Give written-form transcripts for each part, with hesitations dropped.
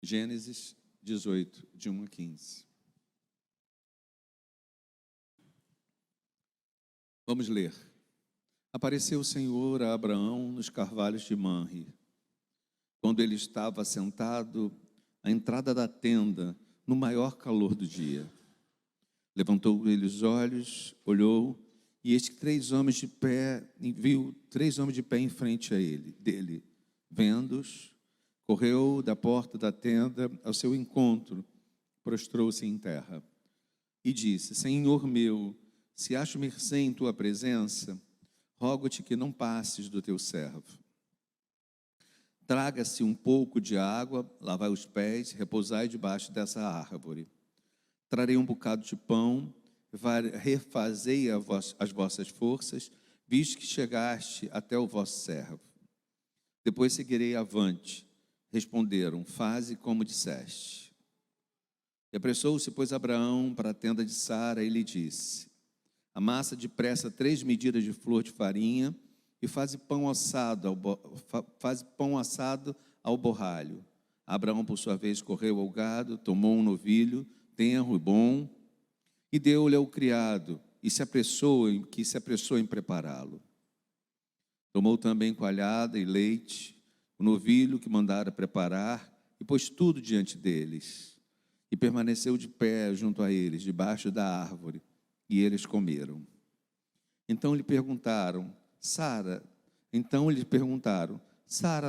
Gênesis 18, de 1 a 15. Vamos ler. Apareceu o Senhor a Abraão nos carvalhos de Manre, quando ele estava sentado à entrada da tenda, no maior calor do dia. Levantou ele os olhos, olhou, e eis que viu três homens de pé em frente dele. Vendo-os, correu da porta da tenda ao seu encontro, prostrou-se em terra e disse: Senhor meu, se acho mercê em tua presença, rogo-te que não passes do teu servo. Traga-se um pouco de água, lavai os pés, repousai debaixo dessa árvore. Trarei um bocado de pão, refazei as vossas forças, visto que chegaste até o vosso servo. Depois seguirei avante. Responderam: faze como disseste. E apressou-se, pois, Abraão para a tenda de Sara e lhe disse: amassa depressa 3 medidas de flor de farinha e faz pão assado ao borralho. Abraão, por sua vez, correu ao gado, tomou um novilho tenro e bom, e deu-lhe ao criado, que se apressou em prepará-lo. Tomou também coalhada e leite, o novilho que mandara preparar, e pôs tudo diante deles. E permaneceu de pé junto a eles, debaixo da árvore, e eles comeram. Então lhe perguntaram: Sara,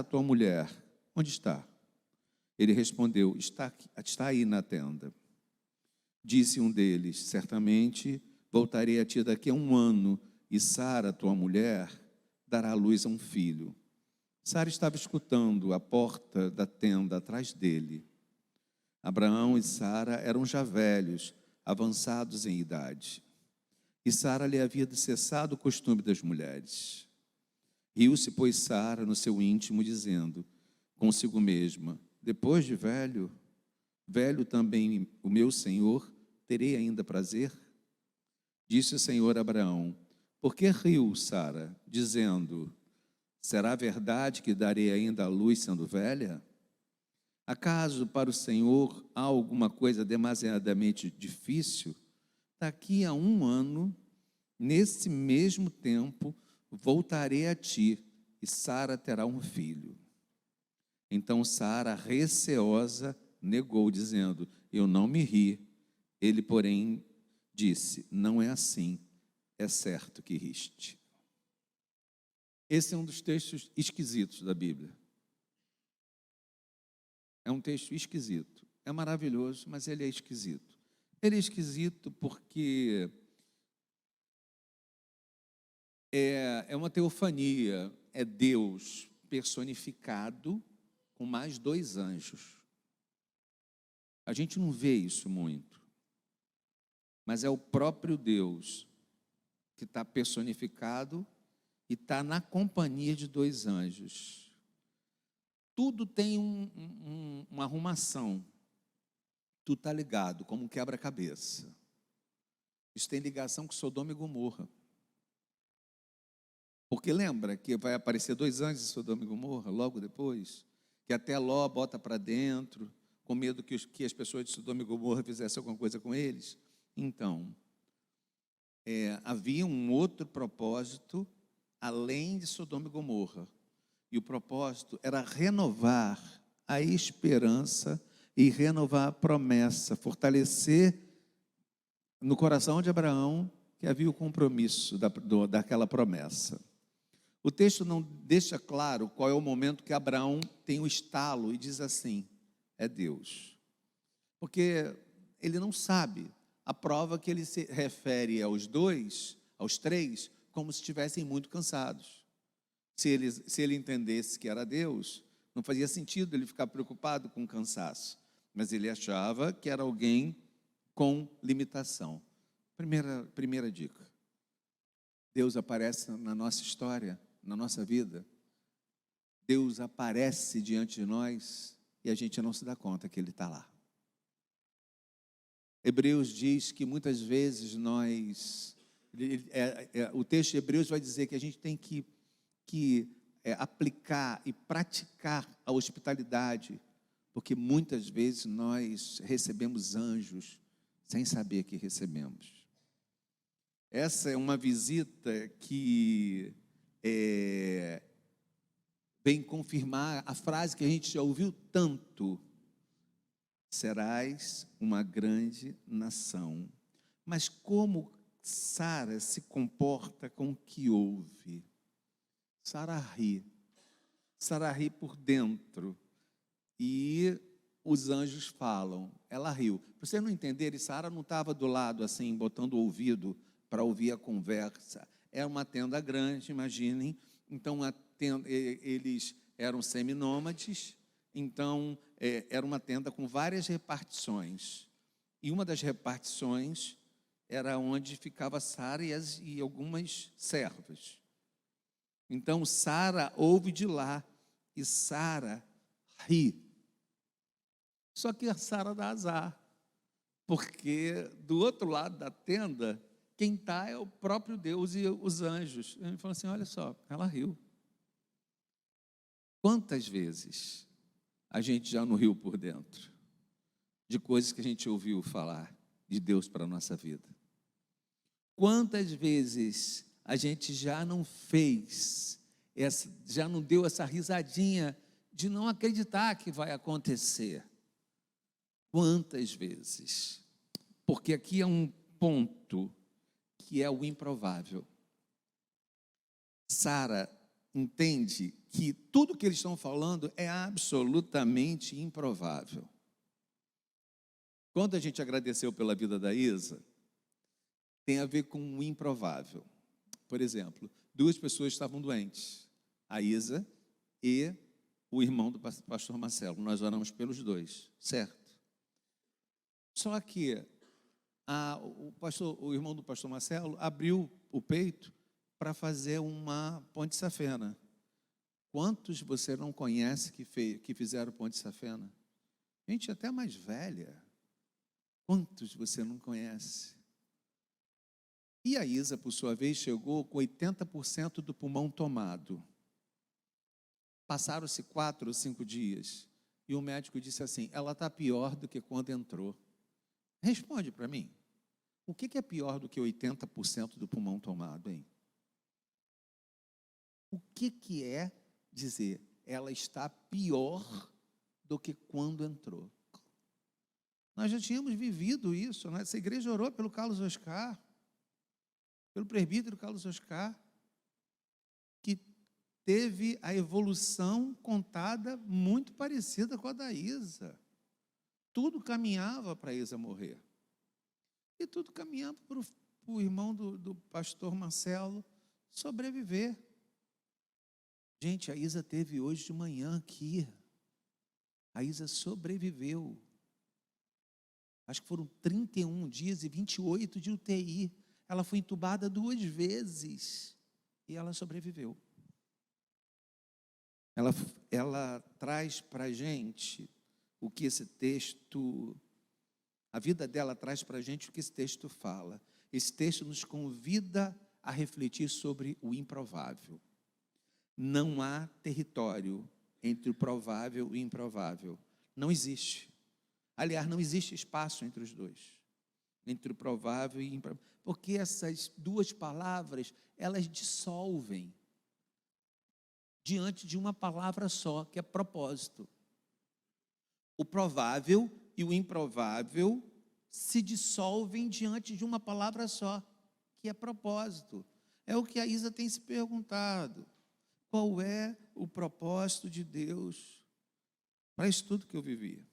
tua mulher, onde está? Ele respondeu: está aí na tenda. Disse um deles: certamente voltarei a ti daqui a 1 ano, e Sara, tua mulher, dará à luz a um filho. Sara estava escutando à porta da tenda atrás dele. Abraão e Sara eram já velhos, avançados em idade. E Sara lhe havia cessado o costume das mulheres. Riu-se, pois, Sara no seu íntimo, dizendo consigo mesma: depois de velho também o meu senhor, terei ainda prazer? Disse o Senhor a Abraão: por que riu Sara, dizendo: será verdade que darei ainda à luz sendo velha? Acaso para o Senhor há alguma coisa demasiadamente difícil? Daqui a 1 ano, nesse mesmo tempo, voltarei a ti, e Sara terá um filho. Então Sara, receosa, negou, dizendo: eu não me ri. Ele, porém, disse: não é assim, é certo que riste. Esse é um dos textos esquisitos da Bíblia. É um texto esquisito. É maravilhoso, mas ele é esquisito. Ele é esquisito porque é uma teofania, é Deus personificado com mais 2 anjos. A gente não vê isso muito, mas é o próprio Deus que está personificado e está na companhia de 2 anjos. Tudo tem uma arrumação, tudo está ligado, como um quebra-cabeça. Isso tem ligação com Sodoma e Gomorra. Porque lembra que vai aparecer 2 anjos em Sodoma e Gomorra, logo depois, que até Ló bota para dentro, com medo que as pessoas de Sodoma e Gomorra fizessem alguma coisa com eles. Então, havia um outro propósito, além de Sodoma e Gomorra. E o propósito era renovar a esperança e renovar a promessa, fortalecer no coração de Abraão que havia o compromisso daquela promessa. O texto não deixa claro qual é o momento que Abraão tem o estalo e diz assim: é Deus. Porque ele não sabe. A prova que ele se refere aos 3, como se estivessem muito cansados. Se ele entendesse que era Deus, não fazia sentido ele ficar preocupado com cansaço. Mas ele achava que era alguém com limitação. Primeira dica. Deus aparece na nossa história, na nossa vida. Deus aparece diante de nós e a gente não se dá conta que Ele está lá. Hebreus diz que muitas vezes o texto de Hebreus vai dizer que a gente tem que aplicar e praticar a hospitalidade Porque muitas vezes nós recebemos anjos sem saber que recebemos. Essa é uma visita que vem confirmar a frase que a gente já ouviu tanto: serás uma grande nação. Mas como Sara se comporta com o que ouve? Sara ri por dentro, e os anjos falam, ela riu. Para vocês não entenderem, Sara não estava do lado assim, botando o ouvido para ouvir a conversa. Era uma tenda grande, imaginem. Então, eles eram seminômades, então era uma tenda com várias repartições. E uma das repartições era onde ficava Sara e algumas servas. Então, Sara ouve de lá, e Sara ri. Só que a Sara dá azar, porque do outro lado da tenda, quem está é o próprio Deus e os anjos. Ele falou assim, olha só, ela riu. Quantas vezes a gente já não riu por dentro de coisas que a gente ouviu falar de Deus para a nossa vida? Quantas vezes a gente já não fez, já não deu essa risadinha de não acreditar que vai acontecer? Quantas vezes? Porque aqui é um ponto que é o improvável. Sara entende que tudo que eles estão falando é absolutamente improvável. Quando a gente agradeceu pela vida da Isa, tem a ver com o improvável. Por exemplo, 2 pessoas estavam doentes, a Isa e o irmão do pastor Marcelo. Nós oramos pelos 2, certo? Só que o irmão do pastor Marcelo abriu o peito para fazer uma ponte safena. Quantos você não conhece que fizeram ponte safena? Gente até mais velha. Quantos você não conhece? E a Isa, por sua vez, chegou com 80% do pulmão tomado. Passaram-se 4 ou 5 dias e o médico disse assim, ela está pior do que quando entrou. Responde para mim, o que é pior do que 80% do pulmão tomado, hein? O que é dizer, ela está pior do que quando entrou? Nós já tínhamos vivido isso, né? Essa igreja orou pelo Carlos Oscar, pelo presbítero Carlos Oscar, que teve a evolução contada muito parecida com a da Isa. Tudo caminhava para a Isa morrer. E tudo caminhava para o irmão do pastor Marcelo sobreviver. Gente, a Isa teve hoje de manhã aqui. A Isa sobreviveu. Acho que foram 31 dias e 28 de UTI. Ela foi entubada 2 vezes e ela sobreviveu. Ela traz para a gente o que esse texto, a vida dela traz para a gente o que esse texto fala. Esse texto nos convida a refletir sobre o improvável. Não há território entre o provável e o improvável. Não existe. Aliás, não existe espaço entre os dois. Entre o provável e o improvável. Porque essas 2 palavras, elas dissolvem diante de uma palavra só, que é propósito. O provável e o improvável se dissolvem diante de uma palavra só, que é propósito. É o que a Isa tem se perguntado. Qual é o propósito de Deus para isso tudo que eu vivi?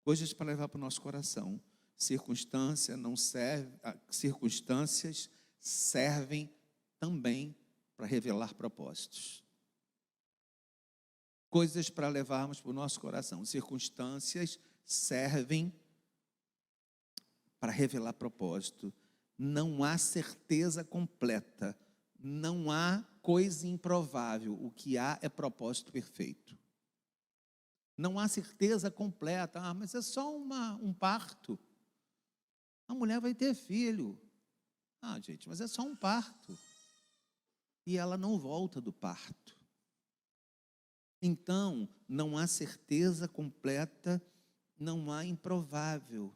Coisas para levar para o nosso coração. Circunstâncias servem também para revelar propósitos. Coisas para levarmos para o nosso coração. Circunstâncias servem para revelar propósito. Não há certeza completa. Não há coisa improvável. O que há é propósito perfeito. Não há certeza completa. Mas é só um parto. A mulher vai ter filho. Gente, mas é só um parto. E ela não volta do parto. Então, não há certeza completa, não há improvável.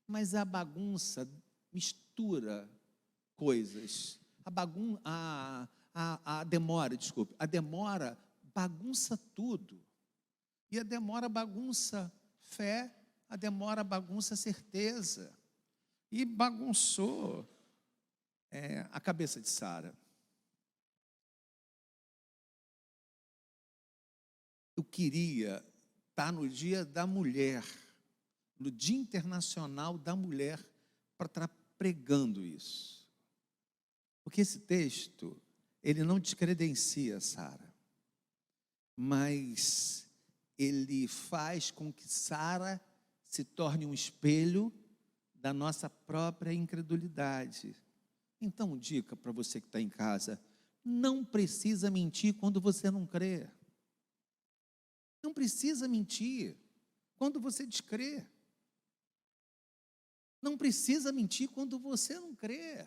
Mas a bagunça mistura coisas. A demora, desculpe. A demora bagunça tudo. E a demora bagunça fé, a demora bagunça certeza. E bagunçou a cabeça de Sara. Eu queria estar no Dia da Mulher, no Dia Internacional da Mulher, para estar pregando isso. Porque esse texto, ele não descredencia Sara, mas ele faz com que Sara se torne um espelho da nossa própria incredulidade. Então, dica para você que está em casa: não precisa mentir quando você não crê. Não precisa mentir quando você descrê. Não precisa mentir quando você não crê.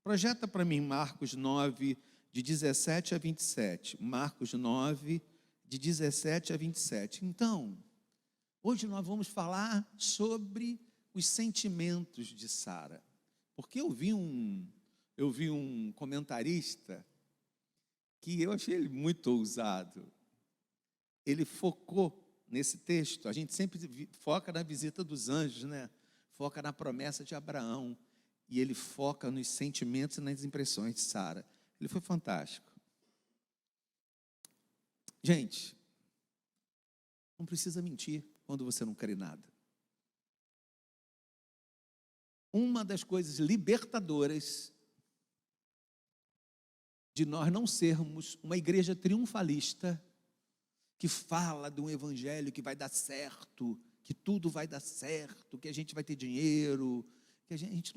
Projeta para mim Marcos 9, de 17 a 27. Marcos 9, de 17 a 27. Então, hoje nós vamos falar sobre os sentimentos de Sara. Porque eu vi um comentarista que eu achei ele muito ousado. Ele focou nesse texto. A gente sempre foca na visita dos anjos, né? Foca na promessa de Abraão. E ele foca nos sentimentos e nas impressões de Sara. Ele foi fantástico. Gente, não precisa mentir quando você não crê em nada. Uma das coisas libertadoras de nós não sermos uma igreja triunfalista, que fala de um evangelho que vai dar certo, que tudo vai dar certo, que a gente vai ter dinheiro, que a gente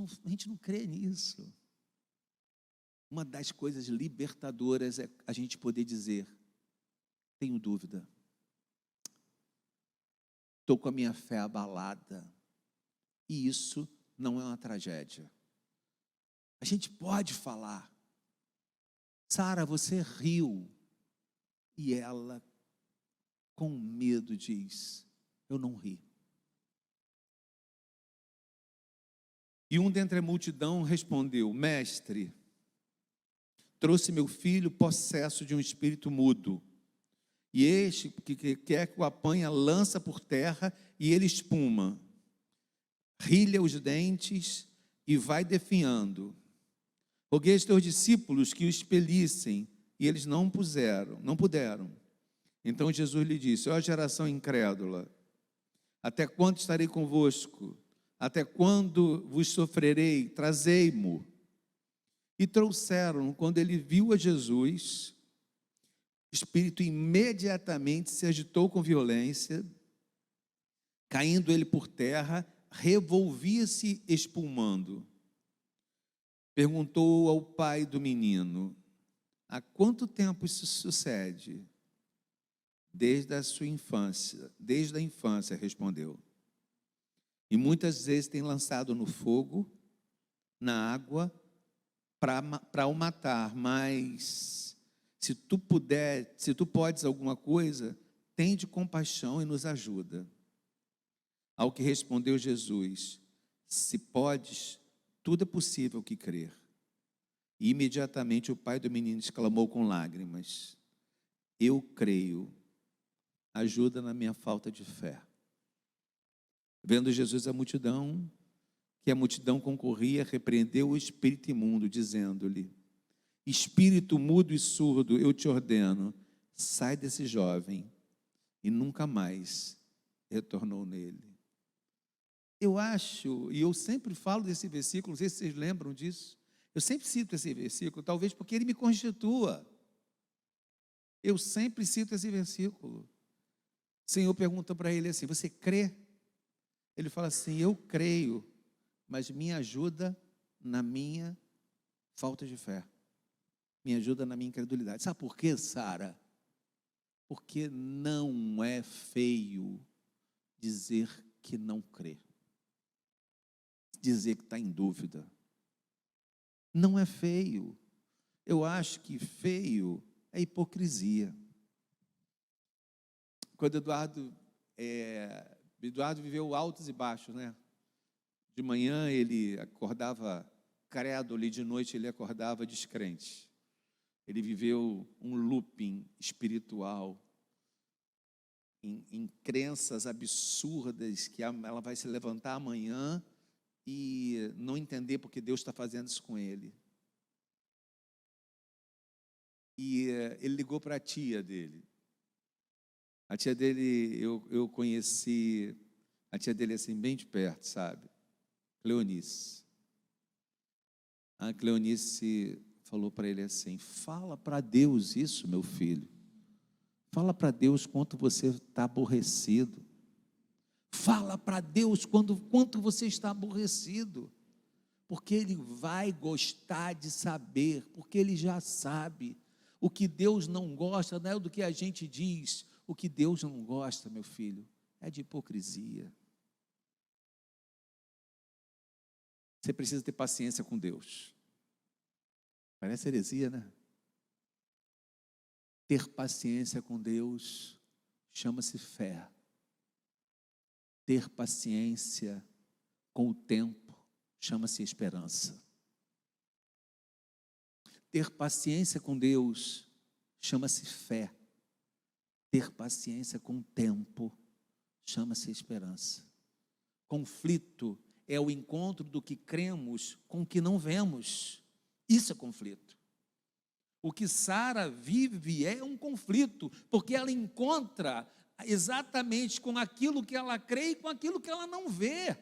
não crê nisso. Uma das coisas libertadoras é a gente poder dizer: tenho dúvida, estou com a minha fé abalada, e isso não é uma tragédia. A gente pode falar: Sara, você riu, e ela, com medo, diz: eu não ri. E um dentre a multidão respondeu: mestre, trouxe meu filho possesso de um espírito mudo, e este que quer que o apanha, lança por terra, e ele espuma, rilha os dentes e vai definhando. Roguei aos teus discípulos que o expelissem, e eles não puderam. Então Jesus lhe disse: ó geração incrédula, até quando estarei convosco? Até quando vos sofrerei? Trazei-mo. E trouxeram. Quando ele viu a Jesus, o espírito imediatamente se agitou com violência, caindo ele por terra, revolvia-se espumando. Perguntou ao pai do menino: há quanto tempo isso sucede? Desde a infância, respondeu. E muitas vezes tem lançado no fogo, na água, para o matar. Mas se tu podes alguma coisa, tende compaixão e nos ajuda. Ao que respondeu Jesus: se podes, tudo é possível que crer. E imediatamente o pai do menino exclamou com lágrimas: eu creio, ajuda na minha falta de fé. Vendo Jesus que a multidão concorria, repreendeu o espírito imundo, dizendo-lhe: espírito mudo e surdo, eu te ordeno, sai desse jovem. E nunca mais retornou nele. Eu acho, e eu sempre falo desse versículo, não sei se vocês lembram disso, eu sempre cito esse versículo, talvez porque ele me constitua. Eu sempre cito esse versículo. O Senhor pergunta para ele assim: você crê? Ele fala assim: eu creio, mas me ajuda na minha falta de fé. Me ajuda na minha incredulidade. Sabe por quê, Sara? Porque não é feio dizer que não crê. Dizer que está em dúvida. Não é feio. Eu acho que feio é hipocrisia. quando Eduardo viveu altos e baixos, né? De manhã ele acordava crédulo e de noite ele acordava descrente. Ele viveu um looping espiritual, em crenças absurdas, que ela vai se levantar amanhã e não entender porque Deus está fazendo isso com ele. E ele ligou para a tia dele. A tia dele, eu conheci a tia dele assim, bem de perto, sabe? Cleonice. A Cleonice falou para ele assim: fala para Deus isso, meu filho. Fala para Deus quanto você está aborrecido. Fala para Deus quanto você está aborrecido. Porque Ele vai gostar de saber, porque Ele já sabe. O que Deus não gosta não é do que a gente diz. O que Deus não gosta, meu filho, é de hipocrisia. Você precisa ter paciência com Deus. Parece heresia, né? Ter paciência com Deus chama-se fé. Ter paciência com o tempo chama-se esperança. Ter paciência com Deus chama-se fé. Ter paciência com o tempo chama-se esperança. Conflito é o encontro do que cremos com o que não vemos. Isso é conflito. O que Sara vive é um conflito, porque ela encontra exatamente com aquilo que ela crê e com aquilo que ela não vê.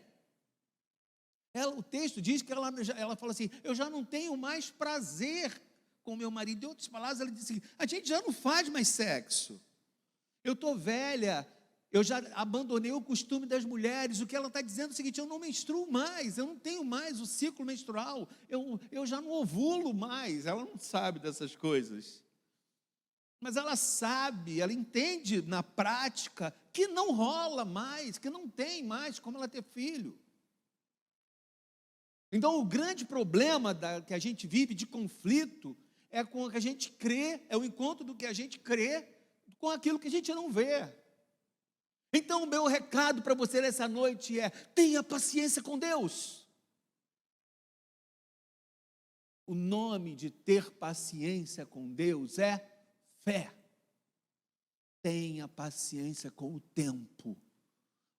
O texto diz que ela fala assim: eu já não tenho mais prazer com meu marido. Em outras palavras, ela disse: a gente já não faz mais sexo. Eu estou velha, eu já abandonei o costume das mulheres. O que ela está dizendo é o seguinte: eu não menstruo mais, eu não tenho mais o ciclo menstrual, eu já não ovulo mais. Ela não sabe dessas coisas, mas ela sabe, ela entende na prática que não rola mais, que não tem mais como ela ter filho. Então o grande problema que a gente vive de conflito é com o que a gente crê, é o encontro do que a gente crê com aquilo que a gente não vê. Então o meu recado para você nessa noite é: tenha paciência com Deus. O nome de ter paciência com Deus é fé. Tenha paciência com o tempo.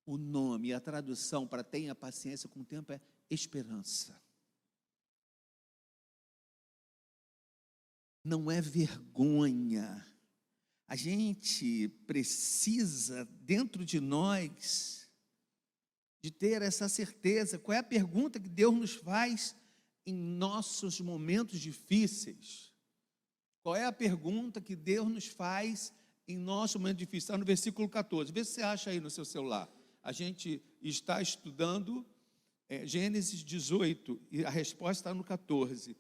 O nome, a tradução para tenha paciência com o tempo é esperança. Não é vergonha. A gente precisa, dentro de nós, de ter essa certeza. Qual é a pergunta que Deus nos faz em nossos momentos difíceis? Qual é a pergunta que Deus nos faz em nosso momento difícil? Está no versículo 14. Vê se você acha aí no seu celular. A gente está estudando Gênesis 18 e a resposta está no 14.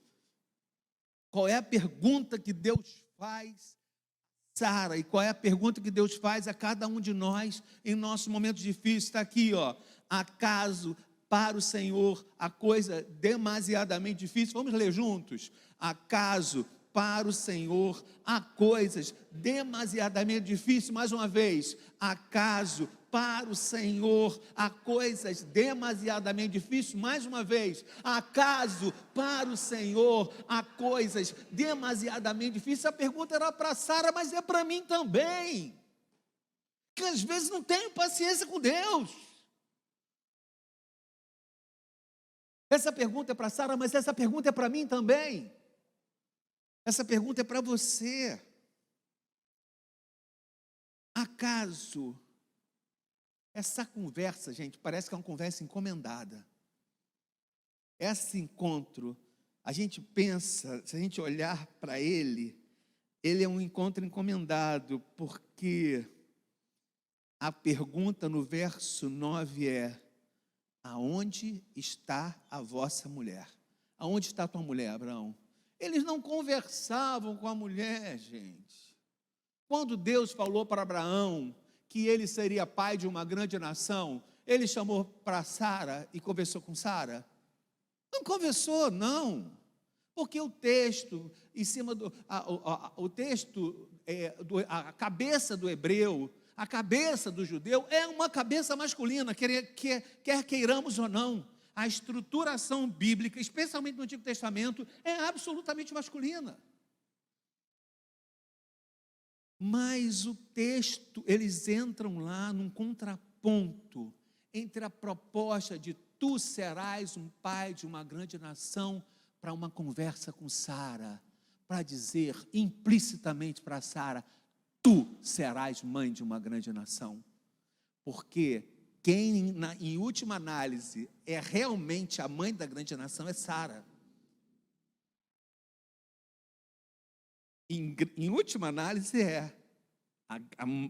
Qual é a pergunta que Deus faz a Sara? E qual é a pergunta que Deus faz a cada um de nós em nossos momentos difíceis? Está aqui, ó. Acaso para o Senhor a coisa demasiadamente difícil? Vamos ler juntos. Acaso para o Senhor há coisas demasiadamente difíceis? Mais uma vez. Acaso para o Senhor há coisas demasiadamente difíceis? Mais uma vez. Acaso para o Senhor há coisas demasiadamente difíceis? A pergunta era para Sara, mas é para mim também, que às vezes não tenho paciência com Deus. Essa pergunta é para Sara, mas essa pergunta é para mim também. Essa pergunta é para você. Acaso essa conversa, gente, parece que é uma conversa encomendada. Esse encontro, a gente pensa, se a gente olhar para ele é um encontro encomendado, porque a pergunta no verso 9 é: aonde está a vossa mulher? Aonde está a tua mulher, Abraão? Eles não conversavam com a mulher, gente. Quando Deus falou para Abraão que ele seria pai de uma grande nação, ele chamou para Sara e conversou com Sara? Não conversou, não. Porque o texto, em cima do... o texto, a cabeça do hebreu, a cabeça do judeu é uma cabeça masculina, quer queiramos ou não. A estruturação bíblica, especialmente no Antigo Testamento, é absolutamente masculina. Mas o texto, eles entram lá num contraponto entre a proposta de tu serás um pai de uma grande nação, para uma conversa com Sara, para dizer implicitamente para Sara, tu serás mãe de uma grande nação. Porque quem, em última análise, é realmente a mãe da grande nação é Sara. Em última análise,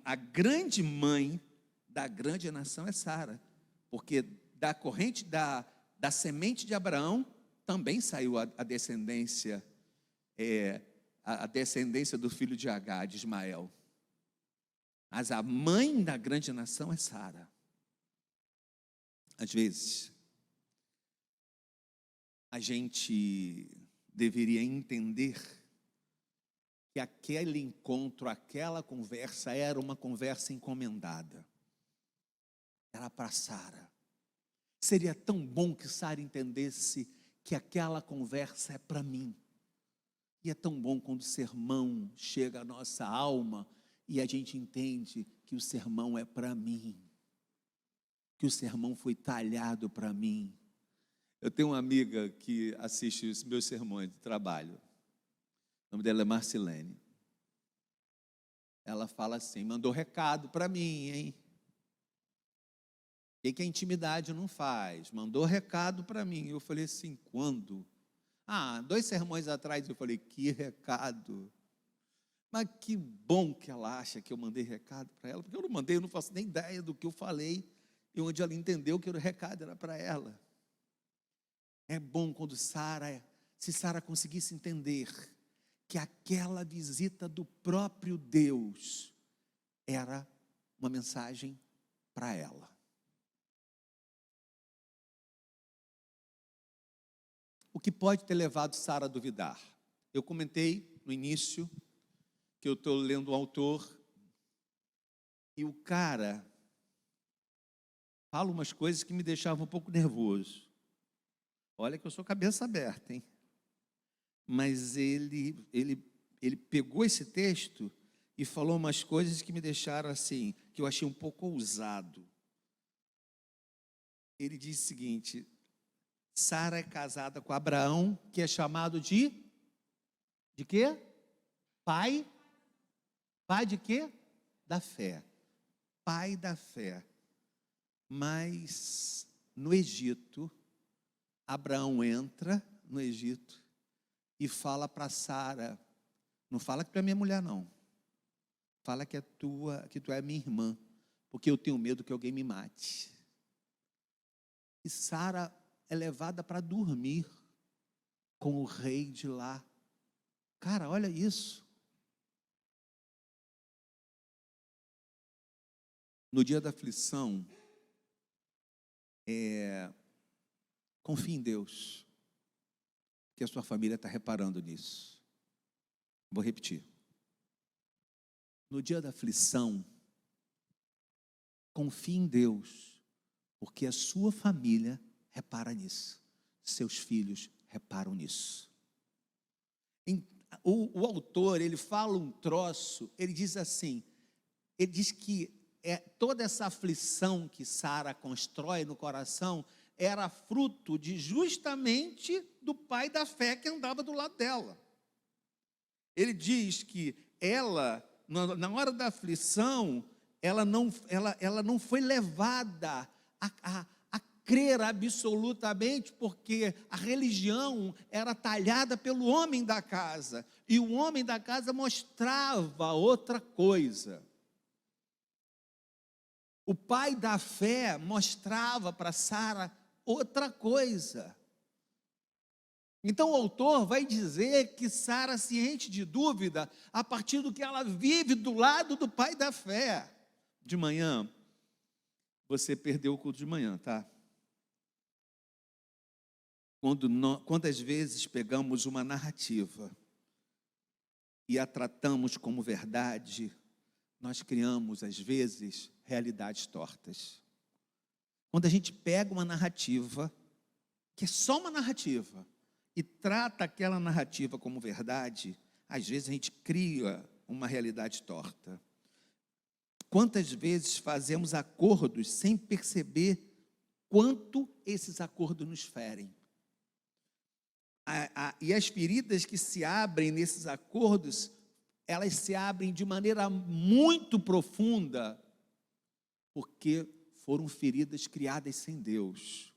a grande mãe da grande nação é Sara, porque da corrente da semente de Abraão também saiu a descendência, a descendência do filho de Agar, de Ismael. Mas a mãe da grande nação é Sara. Às vezes, a gente deveria entender que aquele encontro, aquela conversa era uma conversa encomendada. Era para Sara. Seria tão bom que Sara entendesse que aquela conversa é para mim. E é tão bom quando o sermão chega à nossa alma e a gente entende que o sermão é para mim. Que o sermão foi talhado para mim. Eu tenho uma amiga que assiste os meus sermões de trabalho. O nome dela é Marcilene. Ela fala assim, mandou recado para mim, hein? O que a intimidade não faz? Mandou recado para mim. Eu falei assim, quando? 2 sermões atrás eu falei, que recado? Mas que bom que ela acha que eu mandei recado para ela, porque eu não mandei, eu não faço nem ideia do que eu falei, e onde ela entendeu que o recado era para ela. É bom quando se Sara conseguisse entender que aquela visita do próprio Deus era uma mensagem para ela. O que pode ter levado Sara a duvidar? Eu comentei no início que eu estou lendo um autor e o cara fala umas coisas que me deixavam um pouco nervoso. Olha que eu sou cabeça aberta, hein? Mas ele pegou esse texto e falou umas coisas que me deixaram assim, que eu achei um pouco ousado. Ele diz o seguinte, Sara é casada com Abraão, que é chamado de quê? Pai de quê? Da fé. Pai da fé. Mas no Egito, Abraão entra no Egito e fala para Sara, não fala que tu é minha mulher não, fala que tu é minha irmã, porque eu tenho medo que alguém me mate. E Sara é levada para dormir com o rei de lá. Cara, olha isso. No dia da aflição, confie em Deus, que a sua família está reparando nisso. Vou repetir. No dia da aflição, confie em Deus, porque a sua família repara nisso. Seus filhos reparam nisso. O autor, ele fala um troço, ele diz assim, ele diz que toda essa aflição que Sara constrói no coração era fruto de justamente do pai da fé que andava do lado dela. Ele diz que ela, na hora da aflição, ela não foi levada a crer absolutamente, porque a religião era talhada pelo homem da casa, e o homem da casa mostrava outra coisa. O pai da fé mostrava para Sara outra coisa. Então o autor vai dizer que Sara se enche de dúvida a partir do que ela vive do lado do pai da fé. De manhã, você perdeu o culto de manhã, tá? Quantas vezes pegamos uma narrativa e a tratamos como verdade, nós criamos, às vezes, realidades tortas. Quando a gente pega uma narrativa, que é só uma narrativa, e trata aquela narrativa como verdade, às vezes a gente cria uma realidade torta. Quantas vezes fazemos acordos sem perceber quanto esses acordos nos ferem? E as feridas que se abrem nesses acordos, elas se abrem de maneira muito profunda, porque foram feridas criadas sem Deus.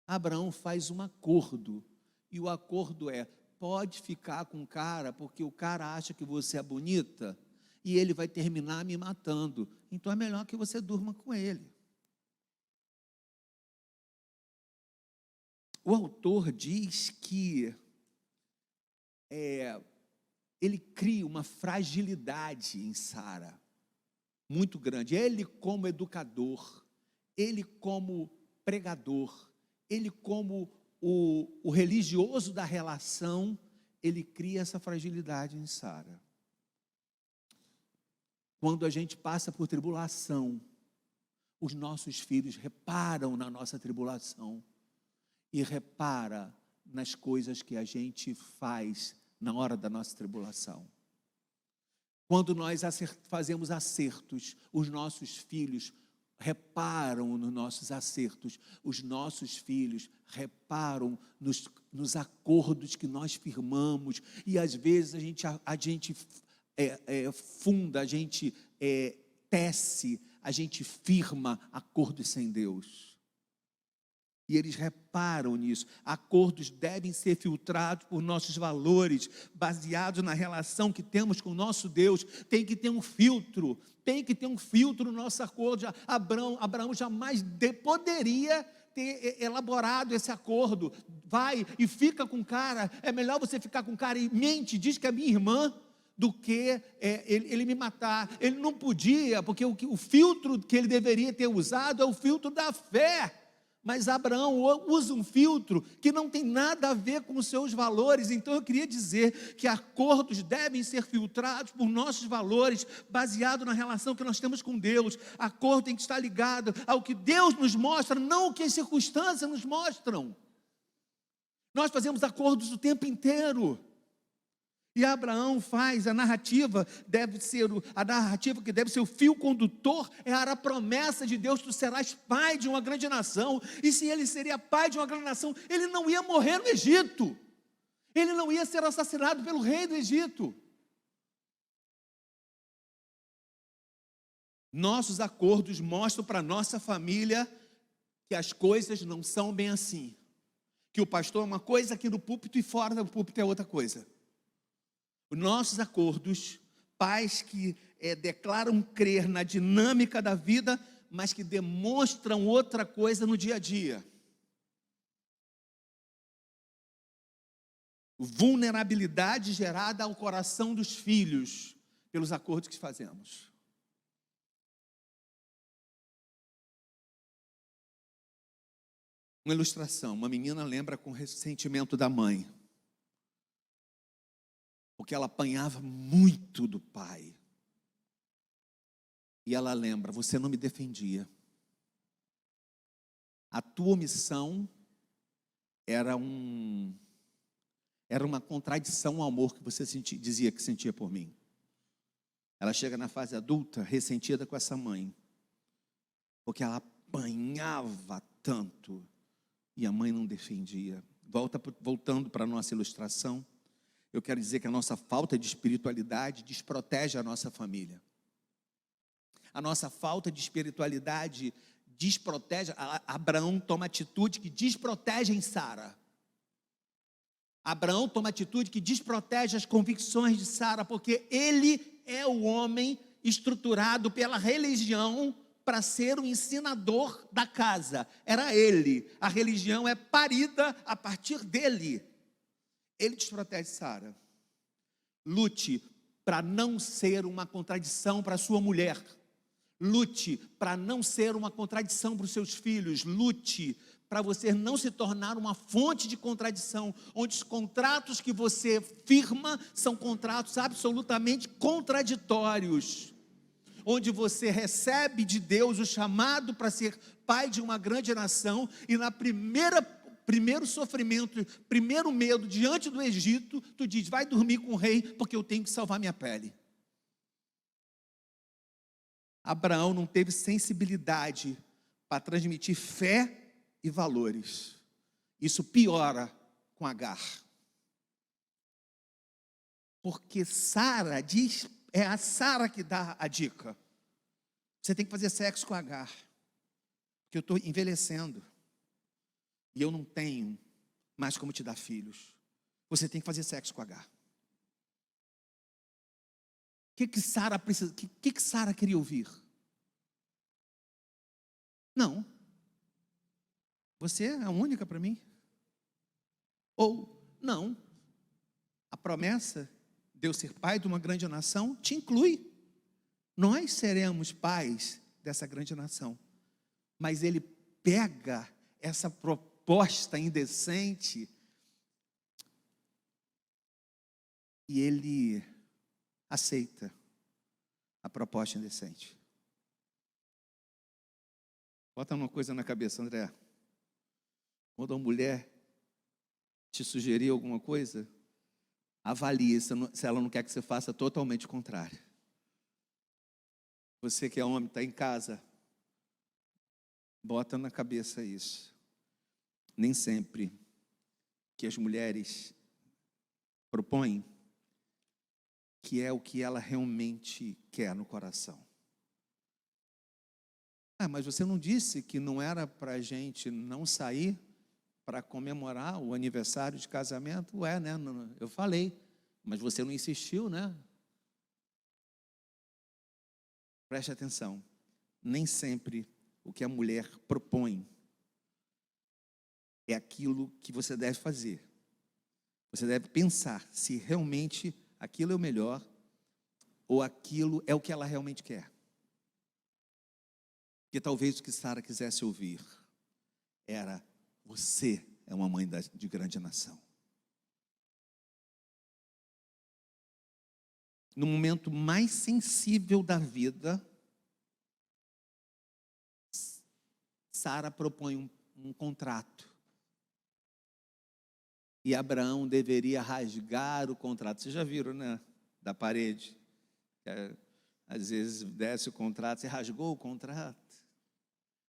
Abraão faz um acordo, e o acordo é: pode ficar com o cara, porque o cara acha que você é bonita, e ele vai terminar me matando, então é melhor que você durma com ele. O autor diz que ele cria uma fragilidade em Sara, muito grande. Ele como educador, ele como pregador, ele como o religioso da relação, ele cria essa fragilidade em Sara. Quando a gente passa por tribulação, os nossos filhos reparam na nossa tribulação e repara nas coisas que a gente faz na hora da nossa tribulação. Quando nós fazemos acertos, os nossos filhos reparam nos nossos acertos, os nossos filhos reparam nos acordos que nós firmamos, e às vezes a gente funda, a gente tece, a gente firma acordos sem Deus. E eles reparam nisso. Acordos devem ser filtrados por nossos valores, baseados na relação que temos com o nosso Deus. Tem que ter um filtro no nosso acordo. Abraão jamais poderia ter elaborado esse acordo. Vai e fica com o cara, é melhor você ficar com o cara e mente, diz que é minha irmã, do que ele me matar. Ele não podia, porque o filtro que ele deveria ter usado é o filtro da fé. Mas Abraão usa um filtro que não tem nada a ver com os seus valores. Então eu queria dizer que acordos devem ser filtrados por nossos valores, baseado na relação que nós temos com Deus. Acordo tem que estar ligado ao que Deus nos mostra, não o que as circunstâncias nos mostram. Nós fazemos acordos o tempo inteiro. E Abraão faz, a narrativa que deve ser o fio condutor, é a promessa de Deus: tu serás pai de uma grande nação. E se ele seria pai de uma grande nação, ele não ia morrer no Egito, ele não ia ser assassinado pelo rei do Egito. Nossos acordos mostram para a nossa família que as coisas não são bem assim, que o pastor é uma coisa aqui no púlpito e fora do púlpito é outra coisa. Os nossos acordos, pais que declaram crer na dinâmica da vida, mas que demonstram outra coisa no dia a dia. Vulnerabilidade gerada ao coração dos filhos pelos acordos que fazemos. Uma ilustração: uma menina lembra com ressentimento da mãe, porque ela apanhava muito do pai. E ela lembra: você não me defendia. A tua omissão era uma contradição ao amor que você dizia que sentia por mim. Ela chega na fase adulta ressentida com essa mãe, porque ela apanhava tanto e a mãe não defendia. Voltando para a nossa ilustração, eu quero dizer que a nossa falta de espiritualidade desprotege a nossa família. A nossa falta de espiritualidade desprotege. Abraão toma atitude que desprotege em Sara. Abraão toma atitude que desprotege as convicções de Sara, porque ele é o homem estruturado pela religião para ser o ensinador da casa. Era ele. A religião é parida a partir dele. Ele desprotege Sara. Lute para não ser uma contradição para sua mulher. Lute para não ser uma contradição para os seus filhos. Lute para você não se tornar uma fonte de contradição, onde os contratos que você firma são contratos absolutamente contraditórios, onde você recebe de Deus o chamado para ser pai de uma grande nação, e na primeiro sofrimento, primeiro medo diante do Egito, tu diz, vai dormir com o rei, porque eu tenho que salvar minha pele. Abraão não teve sensibilidade para transmitir fé e valores. Isso piora com Agar. Porque Sara diz, é a Sara que dá a dica. Você tem que fazer sexo com Agar, porque eu estou envelhecendo e eu não tenho mais como te dar filhos. Você tem que fazer sexo com Agar. O que Sara precisa? O que Sara queria ouvir? Não. Você é a única para mim? Ou não? A promessa de eu ser pai de uma grande nação te inclui. Nós seremos pais dessa grande nação. Mas ele pega essa proposta indecente e ele aceita a proposta indecente. Bota uma coisa na cabeça, André. Quando uma mulher te sugerir alguma coisa, avalie se ela não quer que você faça totalmente o contrário. Você que é homem, está em casa, bota na cabeça isso. Nem sempre que as mulheres propõem, que é o que ela realmente quer no coração. Mas você não disse que não era para a gente não sair para comemorar o aniversário de casamento? Né? Eu falei, mas você não insistiu, né? Preste atenção, nem sempre o que a mulher propõe é aquilo que você deve fazer. Você deve pensar se realmente aquilo é o melhor ou aquilo é o que ela realmente quer. Porque talvez o que Sara quisesse ouvir era: você é uma mãe de grande nação. No momento mais sensível da vida, Sara propõe um contrato. E Abraão deveria rasgar o contrato. Vocês já viram, né? Da parede. Às vezes desce o contrato, você rasgou o contrato.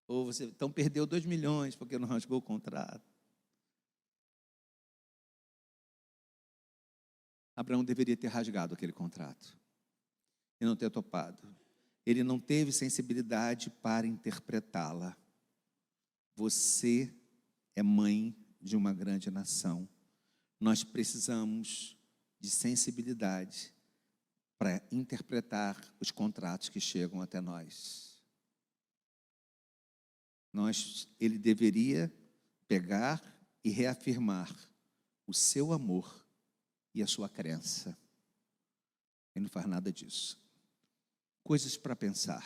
Ou você então perdeu 2 milhões porque não rasgou o contrato. Abraão deveria ter rasgado aquele contrato e não ter topado. Ele não teve sensibilidade para interpretá-la. Você é mãe de uma grande nação. Nós precisamos de sensibilidade para interpretar os contratos que chegam até nós. Ele deveria pegar e reafirmar o seu amor e a sua crença. Ele não faz nada disso. Coisas para pensar.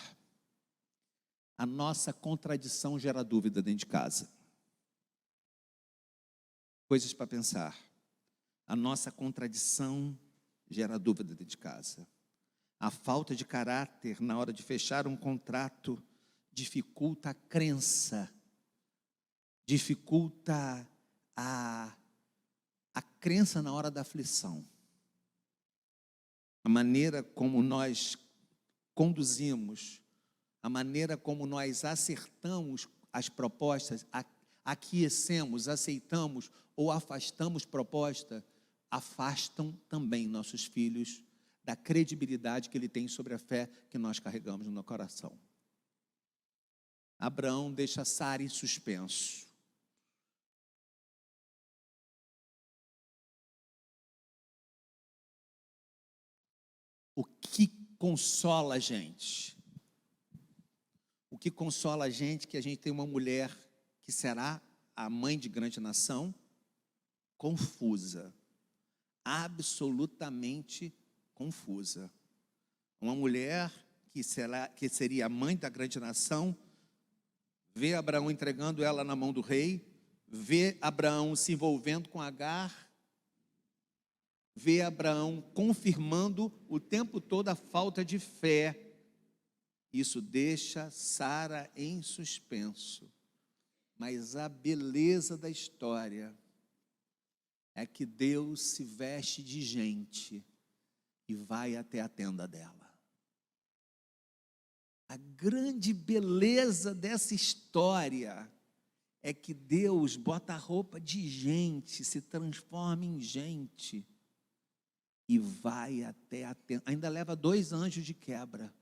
A nossa contradição gera dúvida dentro de casa. Coisas para pensar. A nossa contradição gera dúvida dentro de casa. A falta de caráter na hora de fechar um contrato dificulta a crença, dificulta a crença na hora da aflição. A maneira como nós conduzimos, a maneira como nós acertamos as propostas, aquecemos, aceitamos ou afastamos proposta, afastam também nossos filhos da credibilidade que ele tem sobre a fé que nós carregamos no coração. Abraão deixa Sara em suspenso. O que consola a gente? O que consola a gente é que a gente tem uma mulher que será a mãe de grande nação, confusa, absolutamente confusa. Uma mulher que seria a mãe da grande nação, vê Abraão entregando ela na mão do rei, vê Abraão se envolvendo com Agar, vê Abraão confirmando o tempo todo a falta de fé. Isso deixa Sara em suspenso. Mas a beleza da história é que Deus se veste de gente e vai até a tenda dela. A grande beleza dessa história é que Deus bota a roupa de gente, se transforma em gente e vai até a tenda. Ainda leva 2 anjos de quebra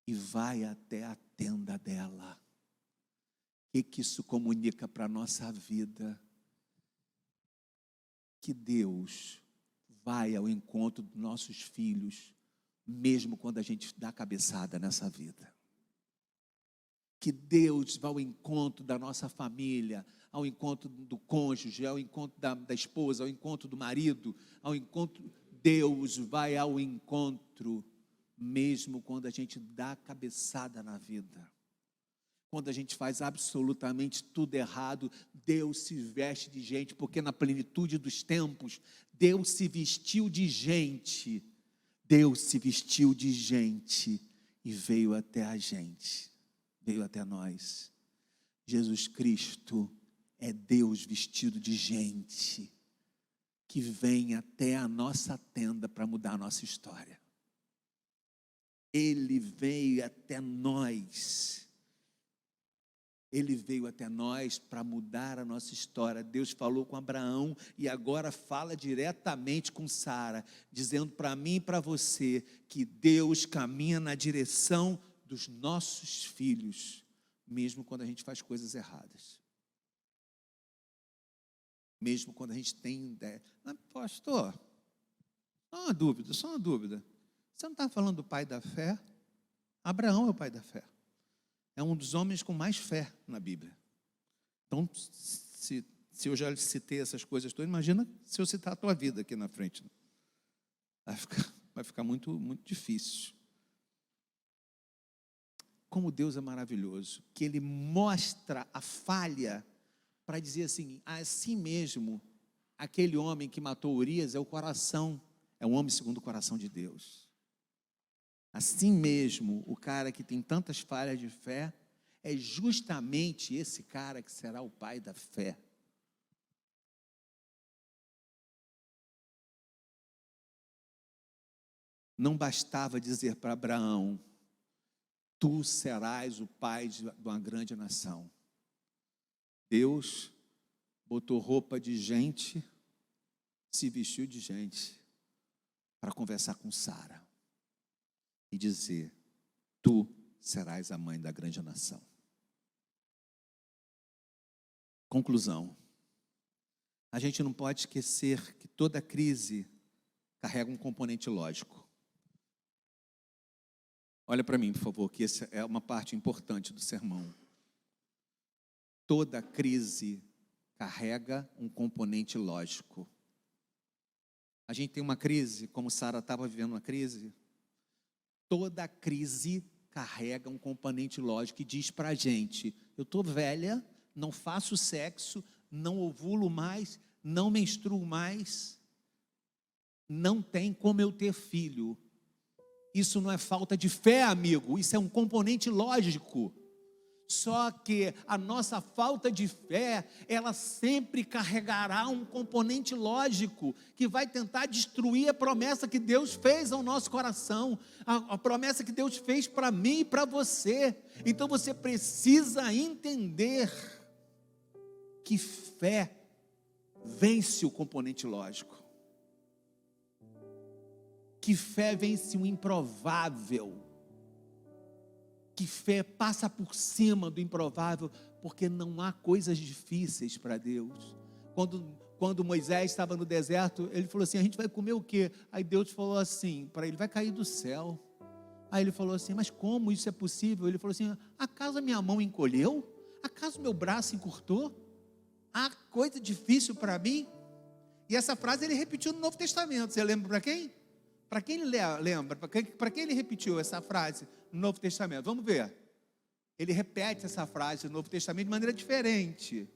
e vai até a tenda dela. O que isso comunica para a nossa vida? Que Deus vai ao encontro dos nossos filhos, mesmo quando a gente dá cabeçada nessa vida. Que Deus vai ao encontro da nossa família, ao encontro do cônjuge, ao encontro da esposa, ao encontro do marido, ao encontro. Deus vai ao encontro, mesmo quando a gente dá cabeçada na vida. Quando a gente faz absolutamente tudo errado, Deus se veste de gente, porque na plenitude dos tempos, Deus se vestiu de gente. Deus se vestiu de gente e veio até a gente, veio até nós. Jesus Cristo é Deus vestido de gente, que vem até a nossa tenda para mudar a nossa história. Ele veio até nós. Ele veio até nós para mudar a nossa história. Deus falou com Abraão e agora fala diretamente com Sara, dizendo para mim e para você que Deus caminha na direção dos nossos filhos, mesmo quando a gente faz coisas erradas. Mesmo quando a gente tem ideia. Mas, pastor, só uma dúvida. Você não está falando do pai da fé? Abraão é o pai da fé. É um dos homens com mais fé na Bíblia. Então, se eu já citei essas coisas todas, imagina se eu citar a tua vida aqui na frente. Vai ficar muito, muito difícil. Como Deus é maravilhoso, que Ele mostra a falha para dizer assim mesmo, aquele homem que matou Urias é um homem segundo o coração de Deus. Assim mesmo, o cara que tem tantas falhas de fé, é justamente esse cara que será o pai da fé. Não bastava dizer para Abraão, tu serás o pai de uma grande nação. Deus botou roupa de gente, se vestiu de gente, para conversar com Sara e dizer, tu serás a mãe da grande nação. Conclusão. A gente não pode esquecer que toda crise carrega um componente lógico. Olha para mim, por favor, que essa é uma parte importante do sermão. Toda crise carrega um componente lógico. A gente tem uma crise, como Sara estava vivendo uma crise. Toda crise carrega um componente lógico e diz para a gente, eu estou velha, não faço sexo, não ovulo mais, não menstruo mais, não tem como eu ter filho. Isso não é falta de fé, amigo, isso é um componente lógico. Só que a nossa falta de fé, ela sempre carregará um componente lógico, que vai tentar destruir a promessa que Deus fez ao nosso coração, a promessa que Deus fez para mim e para você. Então você precisa entender que fé vence o componente lógico. Que fé vence o improvável. Que fé passa por cima do improvável, porque não há coisas difíceis para Deus. Quando Moisés estava no deserto, ele falou assim, a gente vai comer o quê? Aí Deus falou assim para ele, vai cair do céu. Aí ele falou assim, mas como isso é possível? Ele falou assim, acaso a minha mão encolheu? Acaso meu braço encurtou? Há coisa difícil para mim? E essa frase ele repetiu no Novo Testamento, você lembra para quem? Para quem ele lembra? Para quem ele repetiu essa frase no Novo Testamento? Vamos ver. ele repete essa frase no Novo Testamento de maneira diferente.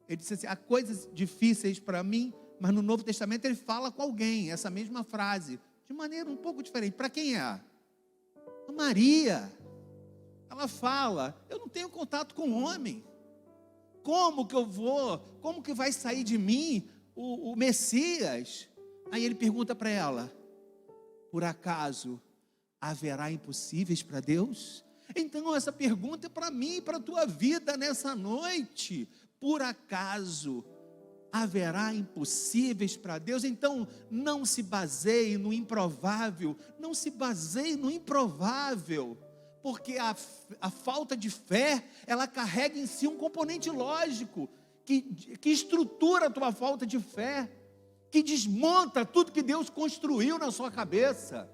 Ele disse assim: há coisas difíceis para mim, mas no Novo Testamento ele fala com alguém, essa mesma frase, de maneira um pouco diferente. Para quem é? A Maria. Ela fala: eu não tenho contato com homem. Como que vai sair de mim o Messias? Aí ele pergunta para ela: por acaso haverá impossíveis para Deus? Então essa pergunta é para mim e para a tua vida nessa noite. Por acaso haverá impossíveis para Deus? Então não se baseie no improvável, não se baseie no improvável, porque a falta de fé, ela carrega em si um componente lógico, que estrutura a tua falta de fé, que desmonta tudo que Deus construiu na sua cabeça.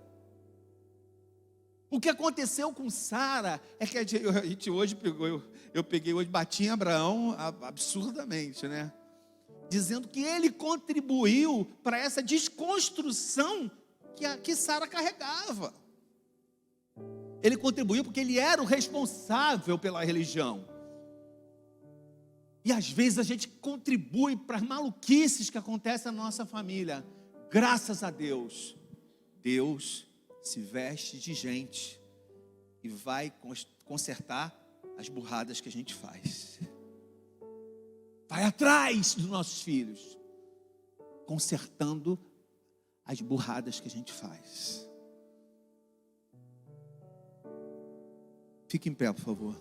O que aconteceu com Sara é que a gente hoje pegou, eu peguei hoje, bati em Abraão absurdamente, né? Dizendo que ele contribuiu para essa desconstrução que Sara carregava. Ele contribuiu porque ele era o responsável pela religião. E às vezes a gente contribui para as maluquices que acontecem na nossa família. Graças a Deus, Deus se veste de gente e vai consertar as burradas que a gente faz. Vai atrás dos nossos filhos, consertando as burradas que a gente faz. Fique em pé, por favor.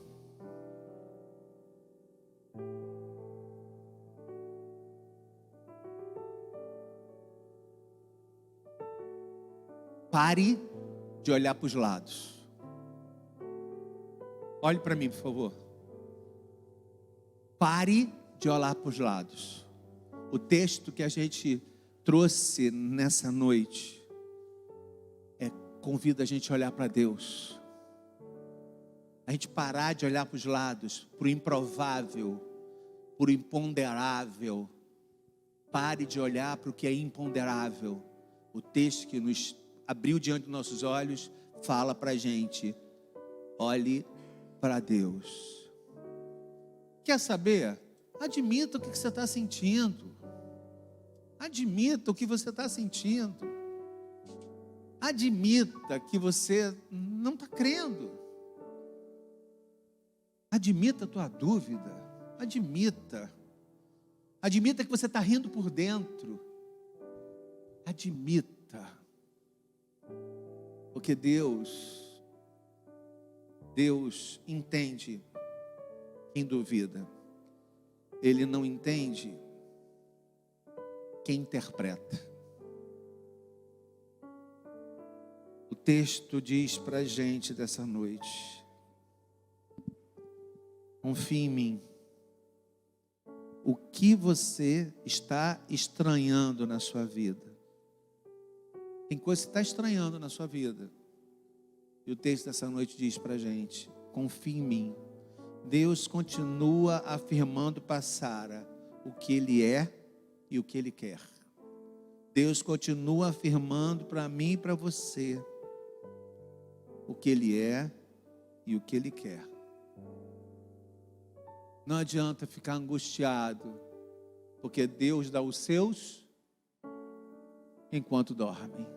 Pare de olhar para os lados. Olhe para mim, por favor. Pare de olhar para os lados. O texto que a gente trouxe nessa noite convida a gente a olhar para Deus. A gente parar de olhar para os lados, para o improvável, para o imponderável. Pare de olhar para o que é imponderável. O texto que nos abriu diante dos nossos olhos fala para a gente: olhe para Deus. Quer saber? Admita o que você está sentindo. Admita o que você está sentindo. Admita que você não está crendo. Admita a tua dúvida. Admita. Admita que você está rindo por dentro. Admita. Porque Deus entende quem duvida. Ele não entende quem interpreta. O texto diz para a gente dessa noite: confie em mim. O que você está estranhando na sua vida? Tem coisa que você está estranhando na sua vida. E o texto dessa noite diz para a gente: confie em mim. Deus continua afirmando para Sara o que Ele é e o que Ele quer. Deus continua afirmando para mim e para você o que Ele é e o que Ele quer. Não adianta ficar angustiado, porque Deus dá os seus enquanto dormem.